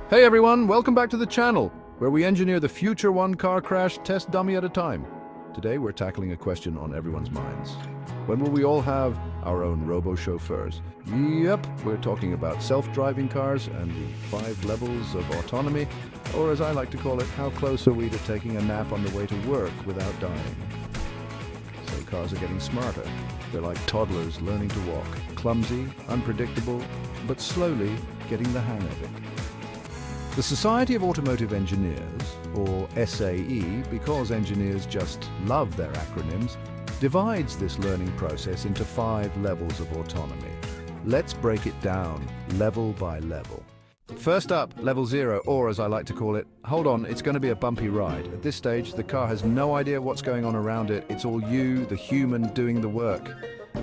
Hey everyone, welcome back to the channel, where we engineer the future one car crash test dummy at a time. Today we're tackling a question on everyone's minds. When will we all have our own Robo chauffeurs? Yep, we're talking about self-driving cars and the 5 levels of autonomy, or as I like to call it, how close are we to taking a nap on the way to work without dying? So cars are getting smarter. They're like toddlers learning to walk. Clumsy, unpredictable, but slowly getting the hang of it. The Society of Automotive Engineers, or SAE, because engineers just love their acronyms, divides this learning process into 5 levels of autonomy. Let's break it down, level by level. First up, level 0, or as I like to call it, hold on, it's going to be a bumpy ride. At this stage, the car has no idea what's going on around it. It's all you, the human, doing the work.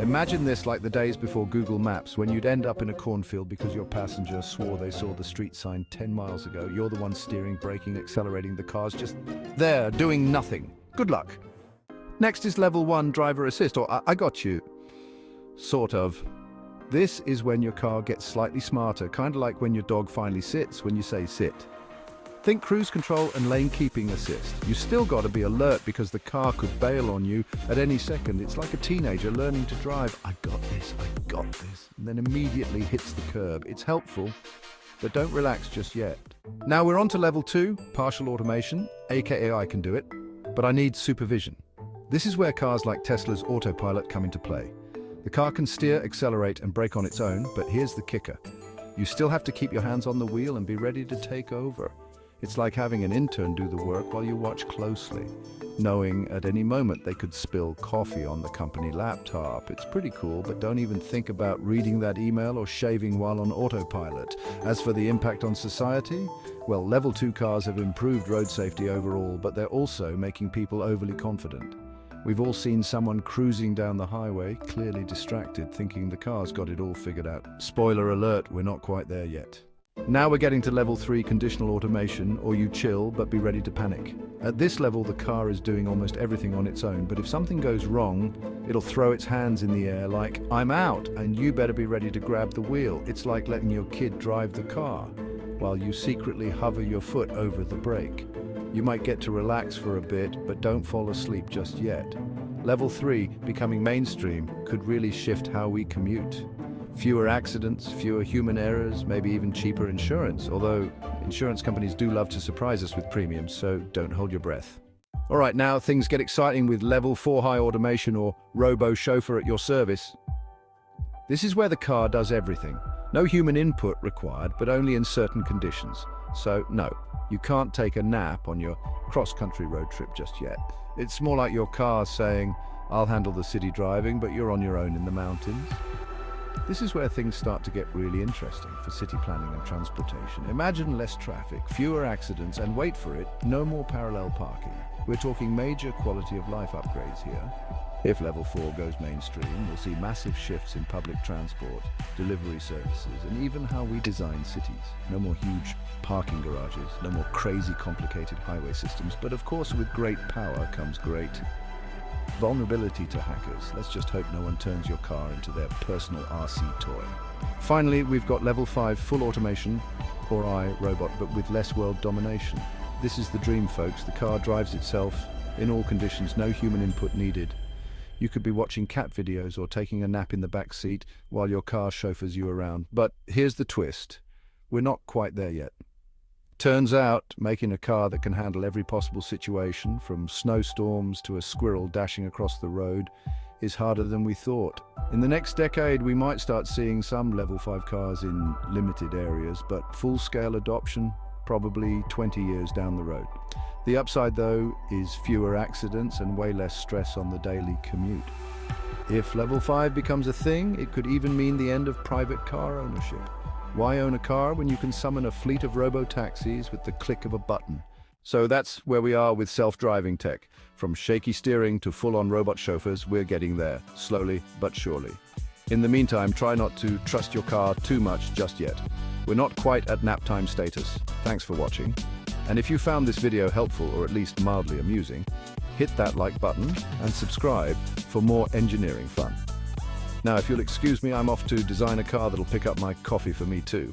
Imagine this like the days before Google Maps, when you'd end up in a cornfield because your passenger swore they saw the street sign 10 miles ago. You're the one steering, braking, accelerating, the car's just there, doing nothing. Good luck. Next is level 1, driver assist, or I got you. Sort of. This is when your car gets slightly smarter, kind of like when your dog finally sits when you say sit. Think cruise control and lane keeping assist. You still got to be alert because the car could bail on you at any second. It's like a teenager learning to drive. I got this, and then immediately hits the curb. It's helpful, but don't relax just yet. Now we're on to level 2, partial automation, aka I can do it, but I need supervision. This is where cars like Tesla's autopilot come into play. The car can steer, accelerate, and brake on its own, but here's the kicker. You still have to keep your hands on the wheel and be ready to take over. It's like having an intern do the work while you watch closely, knowing at any moment they could spill coffee on the company laptop. It's pretty cool, but don't even think about reading that email or shaving while on autopilot. As for the impact on society, well, level 2 cars have improved road safety overall, but they're also making people overly confident. We've all seen someone cruising down the highway, clearly distracted, thinking the car's got it all figured out. Spoiler alert, we're not quite there yet. Now we're getting to level 3, conditional automation, or you chill but be ready to panic. At this level, the car is doing almost everything on its own, but if something goes wrong, it'll throw its hands in the air like, I'm out, and you better be ready to grab the wheel. It's like letting your kid drive the car, while you secretly hover your foot over the brake. You might get to relax for a bit, but don't fall asleep just yet. Level 3, becoming mainstream, could really shift how we commute. Fewer accidents, fewer human errors, maybe even cheaper insurance, although insurance companies do love to surprise us with premiums, so don't hold your breath. All right, now things get exciting with level 4 high automation, or Robo chauffeur at your service. This is where the car does everything. No human input required, but only in certain conditions. So no, you can't take a nap on your cross-country road trip just yet. It's more like your car saying, I'll handle the city driving, but you're on your own in the mountains. This is where things start to get really interesting for city planning and transportation. Imagine less traffic, fewer accidents, and wait for it, no more parallel parking. We're talking major quality of life upgrades here. If level 4 goes mainstream, we'll see massive shifts in public transport, delivery services, and even how we design cities. No more huge parking garages, no more crazy complicated highway systems, but of course with great power comes great vulnerability to hackers. Let's just hope no one turns your car into their personal RC toy. Finally, we've got level 5 full automation, or robot, but with less world domination. This is the dream, folks. The car drives itself in all conditions, no human input needed. You could be watching cat videos or taking a nap in the back seat while your car chauffeurs you around. But here's the twist. We're not quite there yet. Turns out, making a car that can handle every possible situation, from snowstorms to a squirrel dashing across the road, is harder than we thought. In the next decade, we might start seeing some level 5 cars in limited areas, but full-scale adoption, probably 20 years down the road. The upside, though, is fewer accidents and way less stress on the daily commute. If level 5 becomes a thing, it could even mean the end of private car ownership. Why own a car when you can summon a fleet of robo-taxis with the click of a button? So that's where we are with self-driving tech. From shaky steering to full-on robot chauffeurs, we're getting there, slowly but surely. In the meantime, try not to trust your car too much just yet. We're not quite at nap time status. Thanks for watching. And if you found this video helpful or at least mildly amusing, hit that like button and subscribe for more engineering fun. Now, if you'll excuse me, I'm off to design a car that'll pick up my coffee for me too.